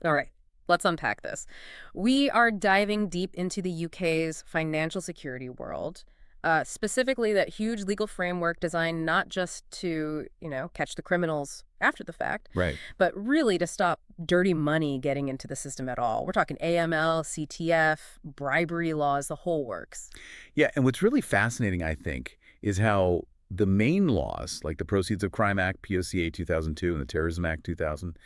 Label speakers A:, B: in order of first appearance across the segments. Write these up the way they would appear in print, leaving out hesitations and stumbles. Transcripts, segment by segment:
A: All right, let's unpack this. We are diving deep into the UK's financial security world, specifically that huge legal framework designed not just to, catch the criminals after the fact,
B: Right.
A: but really to stop dirty money getting into the system at all. We're talking AML, CTF, bribery laws, the whole works.
B: Yeah, and what's really fascinating, I think, is how the main laws, like the Proceeds of Crime Act, POCA 2002, and the Terrorism Act 2000,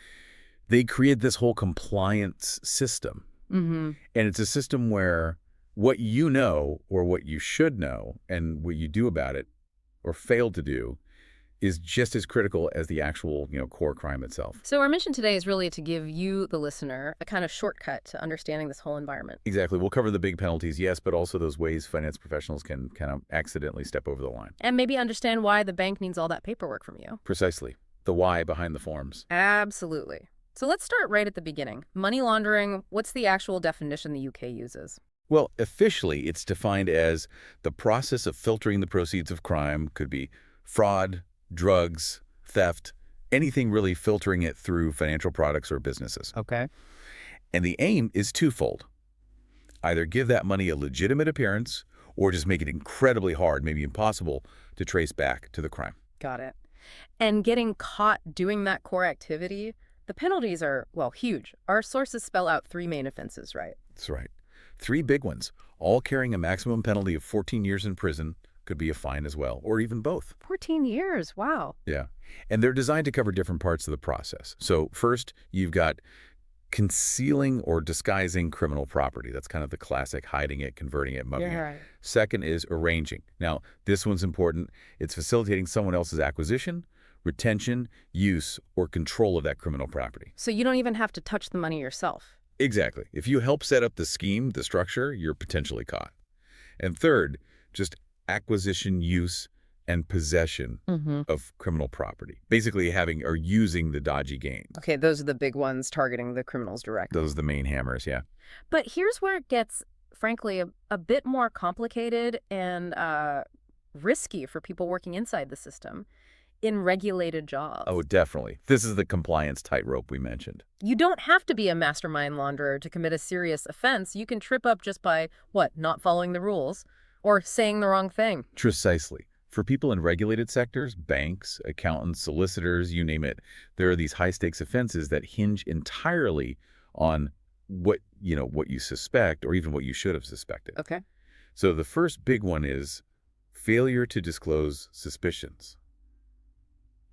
B: they create this whole compliance system.
A: Mm-hmm.
B: And it's a system where what you know or what you should know and what you do about it or fail to do is just as critical as the actual, core crime itself.
A: So our mission today is really to give you, the listener, a kind of shortcut to understanding this whole environment.
B: Exactly. We'll cover the big penalties, yes, but also those ways finance professionals can kind of accidentally step over the line.
A: And maybe understand why the bank needs all that paperwork from you.
B: Precisely. The why behind the forms.
A: Absolutely. So let's start right at the beginning. Money laundering, what's the actual definition the UK uses?
B: Well, officially, it's defined as the process of filtering the proceeds of crime. Could be fraud, drugs, theft, anything really filtering it through financial products or businesses.
A: Okay.
B: And the aim is twofold. Either give that money a legitimate appearance or just make it incredibly hard, maybe impossible, to trace back to the crime.
A: Got it. And getting caught doing that core activity, the penalties are, well, huge. Our sources spell out three main offenses, right?
B: That's right. 3 big ones, all carrying a maximum penalty of 14 years in prison, could be a fine as well, or even both.
A: 14 years, wow.
B: Yeah. And they're designed to cover different parts of the process. So first, you've got concealing or disguising criminal property. That's kind of the classic hiding it, converting it, mugging
A: Yeah,
B: it.
A: right.
B: Second is arranging. Now, this one's important. It's facilitating someone else's acquisition, retention, use, or control of that criminal property.
A: So you don't even have to touch the money yourself.
B: Exactly. If you help set up the scheme, the structure, you're potentially caught. And third, just acquisition, use, and possession of criminal property. Basically having or using the dodgy gains.
A: Okay, those are the big ones targeting the criminals directly.
B: Those are the main hammers, yeah.
A: But here's where it gets, frankly, a bit more complicated and risky for people working inside the system in regulated jobs.
B: Oh, definitely. This is the compliance tightrope we mentioned.
A: You don't have to be a mastermind launderer to commit a serious offense. You can trip up just by, not following the rules or saying the wrong thing.
B: Precisely. For people in regulated sectors, banks, accountants, solicitors, you name it, there are these high-stakes offenses that hinge entirely on what you suspect or even what you should have suspected.
A: Okay.
B: So the first big one is failure to disclose suspicions.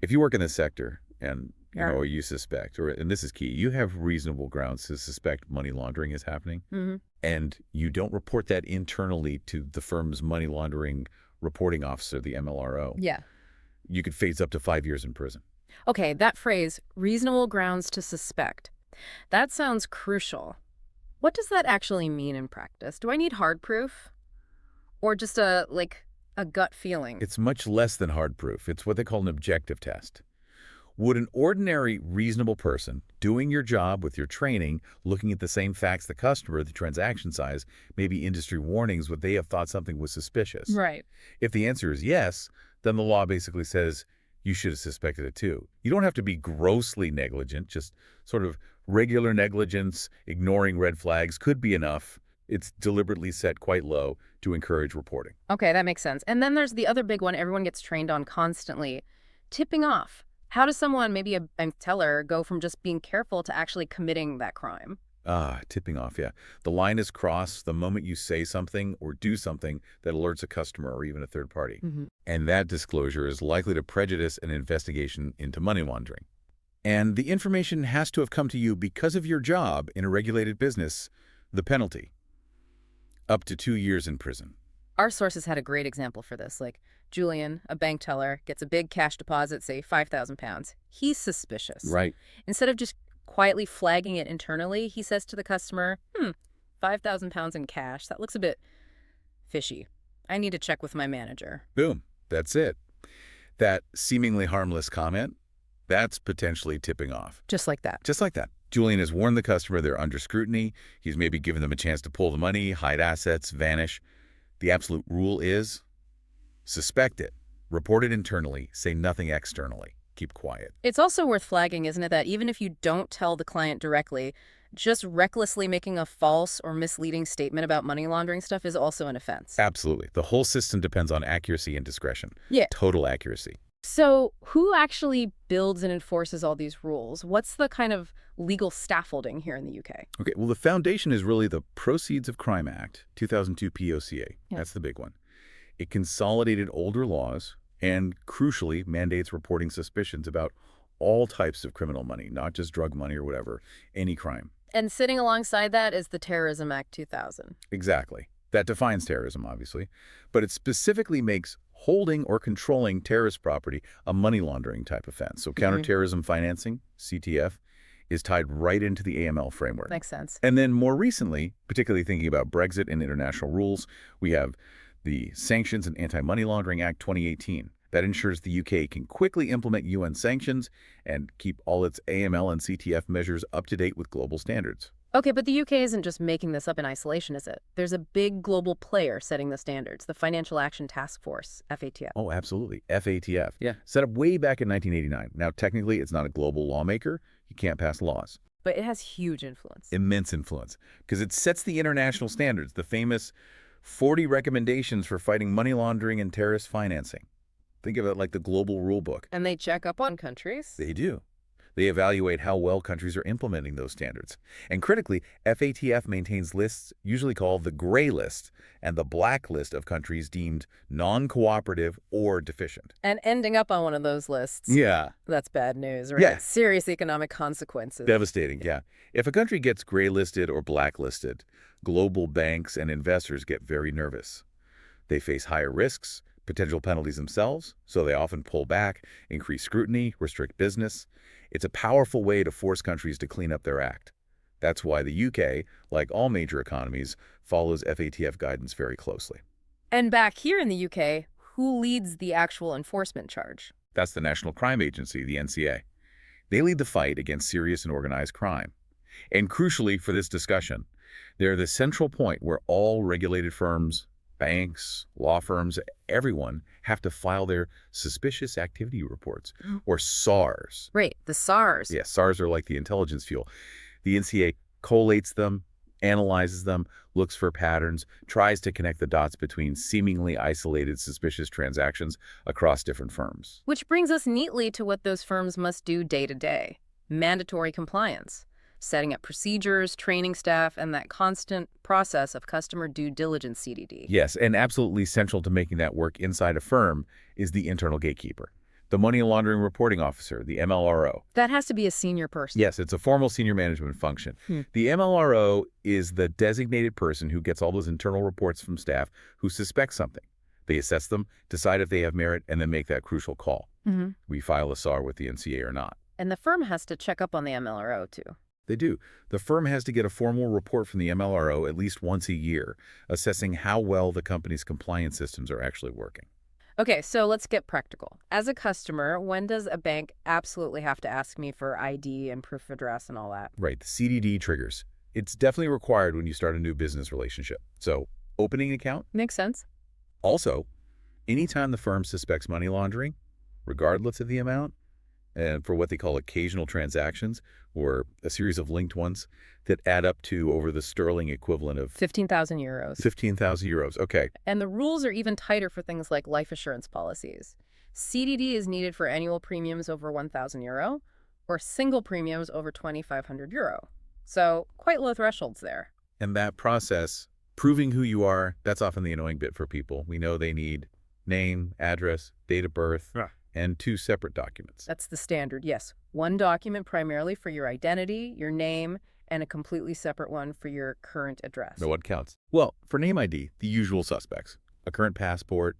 B: If you work in this sector and or you suspect, and this is key, you have reasonable grounds to suspect money laundering is happening, and you don't report that internally to the firm's money laundering reporting officer, the MLRO,
A: Yeah.
B: you could face up to 5 years in prison.
A: Okay, that phrase, reasonable grounds to suspect, that sounds crucial. What does that actually mean in practice? Do I need hard proof? Or just a gut feeling?
B: It's much less than hard proof. It's what they call an objective test. Would an ordinary, reasonable person doing your job with your training, looking at the same facts, the customer, the transaction size, maybe industry warnings, would they have thought something was suspicious?
A: Right.
B: If the answer is yes, then the law basically says you should have suspected it too. You don't have to be grossly negligent, just sort of regular negligence, ignoring red flags could be enough. It's deliberately set quite low to encourage reporting.
A: Okay, that makes sense. And then there's the other big one everyone gets trained on constantly, tipping off. How does someone, maybe a bank teller, go from just being careful to actually committing that crime?
B: Tipping off, yeah. The line is crossed the moment you say something or do something that alerts a customer or even a third party. And that disclosure is likely to prejudice an investigation into money laundering. And the information has to have come to you because of your job in a regulated business. The penalty, up to 2 years in prison.
A: Our sources had a great example for this. Like, Julian, a bank teller, gets a big cash deposit, say £5,000. He's suspicious.
B: Right.
A: Instead of just quietly flagging it internally, he says to the customer, £5,000 in cash. That looks a bit fishy. I need to check with my manager.
B: Boom. That's it. That seemingly harmless comment, that's potentially tipping off.
A: Just like that.
B: Just like that. Julian has warned the customer they're under scrutiny. He's maybe given them a chance to pull the money, hide assets, vanish. The absolute rule is suspect it, report it internally, say nothing externally. keep quiet.
A: It's also worth flagging, isn't it, that even if you don't tell the client directly, just recklessly making a false or misleading statement about money laundering stuff is also an offense.
B: Absolutely. The whole system depends on accuracy and discretion.
A: Yeah.
B: Total accuracy.
A: So who actually builds and enforces all these rules? What's the kind of legal scaffolding here in the UK?
B: Okay, well, the foundation is really the Proceeds of Crime Act, 2002 POCA.
A: Yeah.
B: That's the big one. It consolidated older laws and, crucially, mandates reporting suspicions about all types of criminal money, not just drug money or whatever, any crime.
A: And sitting alongside that is the Terrorism Act 2000.
B: Exactly. That defines terrorism, obviously, but it specifically makes holding or controlling terrorist property a money laundering type offense. So counterterrorism financing, CTF, is tied right into the AML framework.
A: Makes sense.
B: And then more recently, particularly thinking about Brexit and international rules, we have the Sanctions and Anti-Money Laundering Act 2018. That ensures the UK can quickly implement UN sanctions and keep all its AML and CTF measures up to date with global standards.
A: Okay, but the UK isn't just making this up in isolation, is it? There's a big global player setting the standards, the Financial Action Task Force, FATF.
B: Oh, absolutely. FATF.
A: Yeah.
B: Set up way back in 1989. Now, technically, it's not a global lawmaker. You can't pass laws.
A: But it has huge influence.
B: Immense influence. Because it sets the international standards, the famous 40 recommendations for fighting money laundering and terrorist financing. Think of it like the global rule book.
A: And they check up on countries?
B: They do. They evaluate how well countries are implementing those standards. And critically, FATF maintains lists usually called the gray list and the black list of countries deemed non-cooperative or deficient.
A: And ending up on one of those lists.
B: Yeah.
A: That's bad news, right?
B: Yeah.
A: Serious economic consequences.
B: Devastating, yeah. If a country gets gray listed or blacklisted, global banks and investors get very nervous. They face higher risks, potential penalties themselves, so they often pull back, increase scrutiny, restrict business. It's a powerful way to force countries to clean up their act. That's why the UK, like all major economies, follows FATF guidance very closely.
A: And back here in the UK, who leads the actual enforcement charge?
B: That's the National Crime Agency, the NCA. They lead the fight against serious and organized crime. And crucially for this discussion, they're the central point where all regulated firms, banks, law firms, everyone have to file their suspicious activity reports, or SARs.
A: Right, the SARs.
B: Yeah, SARs are like the intelligence fuel. The NCA collates them, analyzes them, looks for patterns, tries to connect the dots between seemingly isolated suspicious transactions across different firms.
A: Which brings us neatly to what those firms must do day to day. Mandatory compliance. Setting up procedures, training staff, and that constant process of customer due diligence CDD.
B: Yes, and absolutely central to making that work inside a firm is the internal gatekeeper, the Money Laundering Reporting Officer, the MLRO.
A: That has to be a senior person.
B: Yes, it's a formal senior management function. The MLRO is the designated person who gets all those internal reports from staff who suspect something. They assess them, decide if they have merit, and then make that crucial call. We file a SAR with the NCA or not.
A: And the firm has to check up on the MLRO, too.
B: They do. The firm has to get a formal report from the MLRO at least once a year, assessing how well the company's compliance systems are actually working.
A: Okay, so let's get practical. As a customer, when does a bank absolutely have to ask me for ID and proof of address and all that?
B: Right, the CDD triggers. It's definitely required when you start a new business relationship. So, opening an account.
A: Makes sense.
B: Also, anytime the firm suspects money laundering, regardless of the amount, and for what they call occasional transactions, or a series of linked ones that add up to over the sterling equivalent of
A: 15,000 euros.
B: 15,000 euros. Okay.
A: And the rules are even tighter for things like life assurance policies. CDD is needed for annual premiums over 1,000 euro or single premiums over 2,500 euro. So quite low thresholds there.
B: And that process, proving who you are, that's often the annoying bit for people. We know they need name, address, date of birth, and 2 separate documents.
A: That's the standard, yes. One document primarily for your identity, your name, and a completely separate one for your current address.
B: No one counts. Well, for name ID, the usual suspects. A current passport,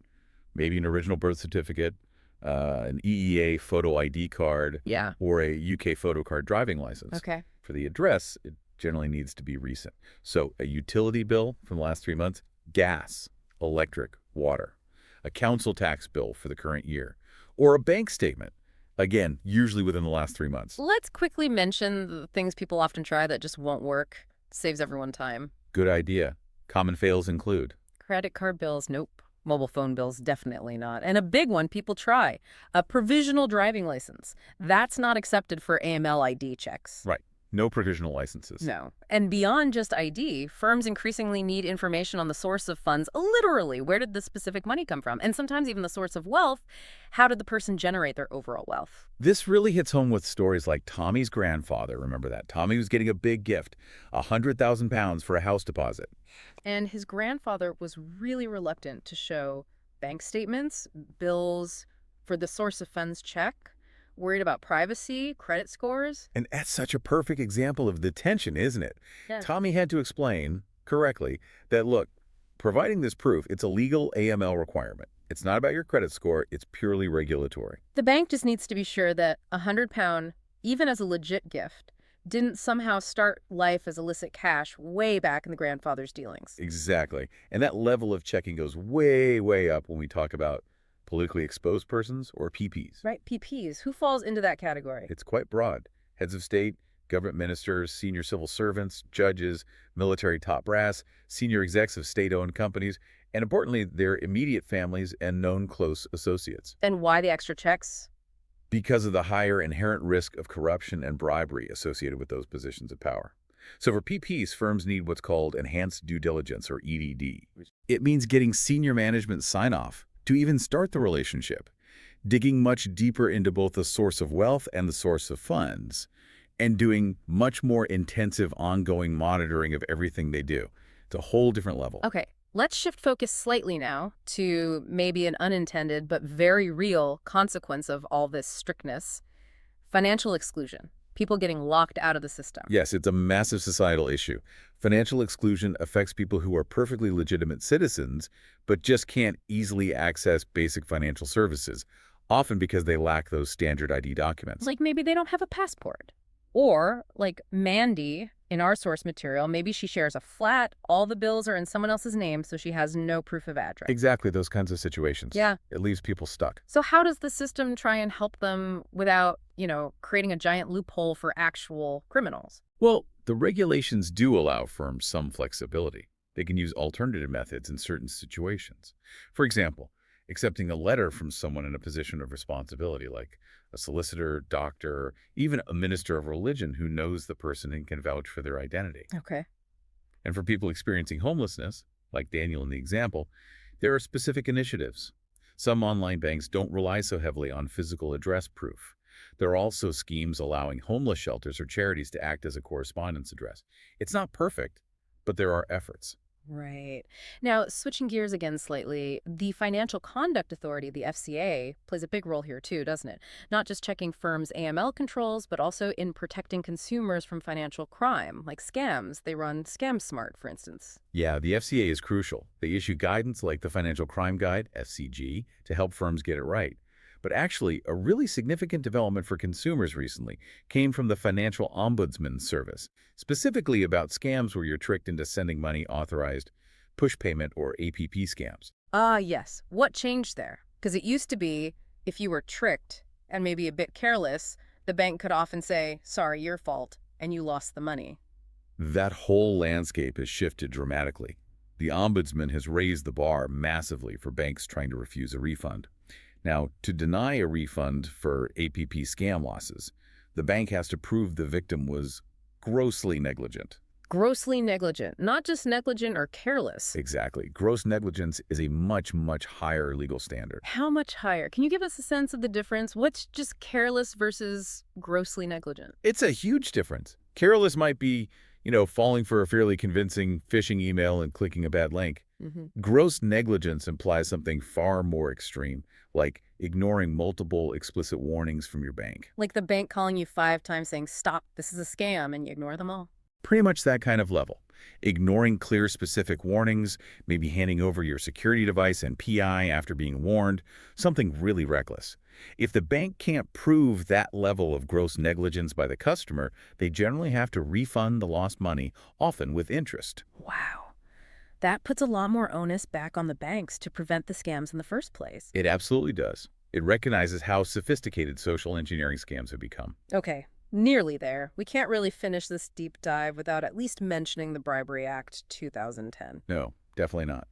B: maybe an original birth certificate, an EEA photo ID card, or a UK photo card driving license.
A: Okay.
B: For the address, it generally needs to be recent. So a utility bill from the last 3 months, gas, electric, water, a council tax bill for the current year, or a bank statement, again, usually within the last 3 months.
A: Let's quickly mention the things people often try that just won't work. Saves everyone time.
B: Good idea. Common fails include
A: Credit card bills, nope. Mobile phone bills, definitely not. And a big one people try, a provisional driving license. That's not accepted for AML ID checks.
B: Right. No provisional licenses.
A: No. And beyond just ID, firms increasingly need information on the source of funds, literally, where did the specific money come from? And sometimes even the source of wealth, how did the person generate their overall wealth?
B: This really hits home with stories like Tommy's grandfather. Remember that? Tommy was getting a big gift, £100,000 for a house deposit.
A: And his grandfather was really reluctant to show bank statements, bills for the source of funds check, worried about privacy, credit scores.
B: And that's such a perfect example of the tension, isn't it?
A: Yes.
B: Tommy had to explain, correctly, that, look, providing this proof, it's a legal AML requirement. It's not about your credit score, it's purely regulatory.
A: The bank just needs to be sure that £100, even as a legit gift, didn't somehow start life as illicit cash way back in the grandfather's dealings.
B: Exactly. And that level of checking goes way, way up when we talk about politically exposed persons, or PPs.
A: Right, PPs. Who falls into that category?
B: It's quite broad. Heads of state, government ministers, senior civil servants, judges, military top brass, senior execs of state-owned companies, and importantly, their immediate families and known close associates.
A: And why the extra checks?
B: Because of the higher inherent risk of corruption and bribery associated with those positions of power. So for PPs, firms need what's called enhanced due diligence, or EDD. It means getting senior management sign-off to even start the relationship, digging much deeper into both the source of wealth and the source of funds, and doing much more intensive ongoing monitoring of everything they do. It's a whole different level.
A: Okay, let's shift focus slightly now to maybe an unintended but very real consequence of all this strictness: financial exclusion. People getting locked out of the system.
B: Yes, it's a massive societal issue. Financial exclusion affects people who are perfectly legitimate citizens, but just can't easily access basic financial services, often because they lack those standard ID documents.
A: Like maybe they don't have a passport. Or, like Mandy in our source material, maybe she shares a flat, all the bills are in someone else's name, so she has no proof of address.
B: Exactly, those kinds of situations.
A: Yeah.
B: It leaves people stuck.
A: So how does the system try and help them without, creating a giant loophole for actual criminals?
B: Well, the regulations do allow firms some flexibility. They can use alternative methods in certain situations. For example, accepting a letter from someone in a position of responsibility, like a solicitor, doctor, even a minister of religion who knows the person and can vouch for their identity.
A: Okay.
B: And for people experiencing homelessness, like Daniel in the example, there are specific initiatives. Some online banks don't rely so heavily on physical address proof. There are also schemes allowing homeless shelters or charities to act as a correspondence address. It's not perfect, but there are efforts.
A: Right. Now, switching gears again slightly, the Financial Conduct Authority, the FCA, plays a big role here too, doesn't it? Not just checking firms' AML controls, but also in protecting consumers from financial crime, like scams. They run Scam Smart, for instance.
B: Yeah, the FCA is crucial. They issue guidance like the Financial Crime Guide, FCG, to help firms get it right. But actually, a really significant development for consumers recently came from the Financial Ombudsman Service, specifically about scams where you're tricked into sending money authorized push payment or APP scams.
A: Ah, yes. What changed there? Because it used to be, if you were tricked and maybe a bit careless, the bank could often say, sorry, your fault, and you lost the money.
B: That whole landscape has shifted dramatically. The Ombudsman has raised the bar massively for banks trying to refuse a refund. Now, to deny a refund for APP scam losses, the bank has to prove the victim was grossly negligent.
A: Grossly negligent, not just negligent or careless.
B: Exactly. Gross negligence is a much, much higher legal standard.
A: How much higher? Can you give us a sense of the difference? What's just careless versus grossly negligent?
B: It's a huge difference. Careless might be, falling for a fairly convincing phishing email and clicking a bad link. Gross negligence implies something far more extreme, like ignoring multiple explicit warnings from your bank.
A: Like the bank calling you 5 times saying, stop, this is a scam, and you ignore them all.
B: Pretty much that kind of level. Ignoring clear, specific warnings, maybe handing over your security device and PI after being warned, something really reckless. If the bank can't prove that level of gross negligence by the customer, they generally have to refund the lost money, often with interest.
A: Wow. That puts a lot more onus back on the banks to prevent the scams in the first place.
B: It absolutely does. It recognizes how sophisticated social engineering scams have become.
A: Okay, nearly there. We can't really finish this deep dive without at least mentioning the Bribery Act 2010.
B: No, definitely not.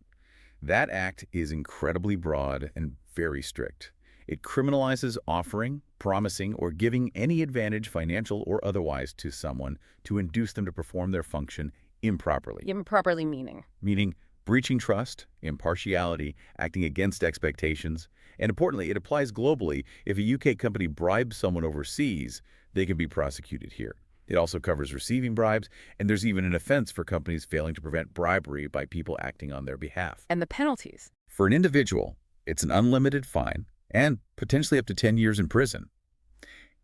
B: That act is incredibly broad and very strict. It criminalizes offering, promising, or giving any advantage, financial or otherwise, to someone to induce them to perform their function improperly.
A: Improperly meaning.
B: Meaning breaching trust, impartiality, acting against expectations, and importantly, it applies globally. If a UK company bribes someone overseas, they can be prosecuted here. It also covers receiving bribes, and there's even an offense for companies failing to prevent bribery by people acting on their behalf.
A: And the penalties.
B: For an individual, it's an unlimited fine and potentially up to 10 years in prison.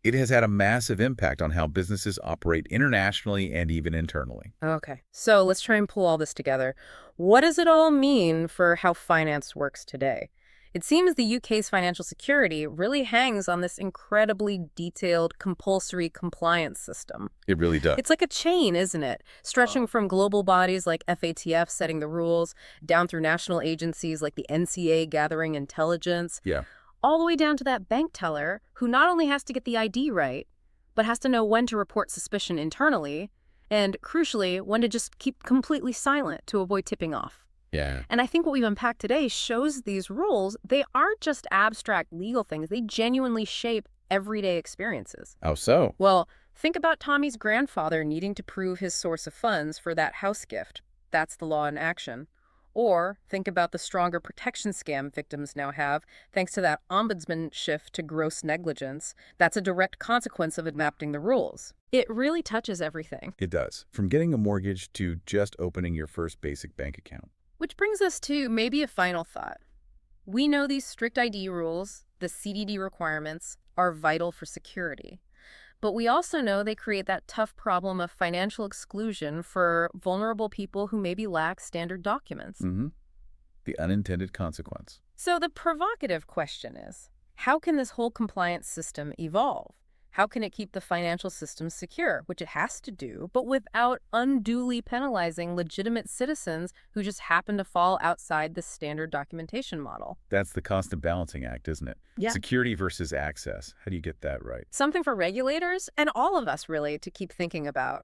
B: It has had a massive impact on how businesses operate internationally and even internally.
A: Okay, so let's try and pull all this together. What does it all mean for how finance works today? It seems the UK's financial security really hangs on this incredibly detailed, compulsory compliance system.
B: It really does.
A: It's like a chain, isn't it? Stretching from global bodies like FATF setting the rules, down through national agencies like the NCA gathering intelligence,
B: Yeah.
A: all the way down to that bank teller who not only has to get the ID right, but has to know when to report suspicion internally, and crucially, when to just keep completely silent to avoid tipping off.
B: Yeah.
A: And I think what we've unpacked today shows these rules, they aren't just abstract legal things, they genuinely shape everyday experiences.
B: How so?
A: Well, think about Tommy's grandfather needing to prove his source of funds for that house gift. That's the law in action. Or think about the stronger protection scam victims now have, thanks to that ombudsman shift to gross negligence. That's a direct consequence of adapting the rules. It really touches everything.
B: It does. From getting a mortgage to just opening your first basic bank account.
A: Which brings us to maybe a final thought. We know these strict ID rules, the CDD requirements, are vital for security. But we also know they create that tough problem of financial exclusion for vulnerable people who maybe lack standard documents.
B: The unintended consequence.
A: So the provocative question is, how can this whole compliance system evolve? How can it keep the financial system secure, which it has to do, but without unduly penalizing legitimate citizens who just happen to fall outside the standard documentation model?
B: That's the constant balancing act, isn't it?
A: Yeah.
B: Security versus access. How do you get that right?
A: Something for regulators and all of us, really, to keep thinking about.